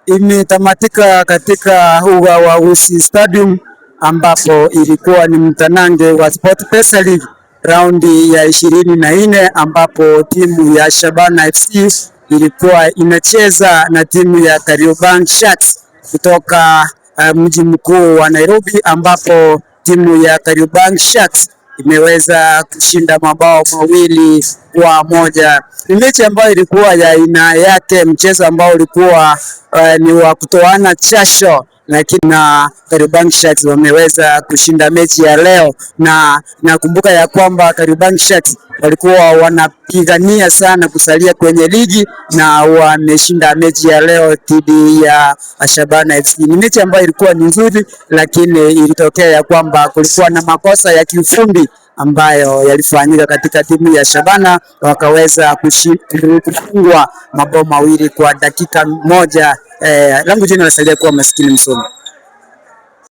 Imetamatika katika uga wa Usi Stadium ambapo ilikuwa ni mtanange wa SportPesa League raundi ya 24 ambapo timu ya Shabana FC ilikuwa inacheza na timu ya Kariobangi Sharks kutoka mji mkuu wa Nairobi, ambapo timu ya Kariobangi Sharks imeweza kushinda mabao 2-1. Ni mechi ambayo ilikuwa ya aina yake, mchezo ambao ulikuwa ni wa kutoana jasho, lakini na Kariobangi Sharks wameweza kushinda mechi ya leo, na nakumbuka ya kwamba Kariobangi Sharks walikuwa wanapigania sana kusalia kwenye ligi na wameshinda mechi ya leo dhidi ya Shabana FC. Ni mechi ambayo ilikuwa ni nzuri, lakini ilitokea ya kwamba kulikuwa na makosa ya kiufundi ambayo yalifanyika katika timu ya Shabana, wakaweza kufungwa mabao 2 kwa dakika moja. Langu jina nasalia kuwa Maskini Msomi.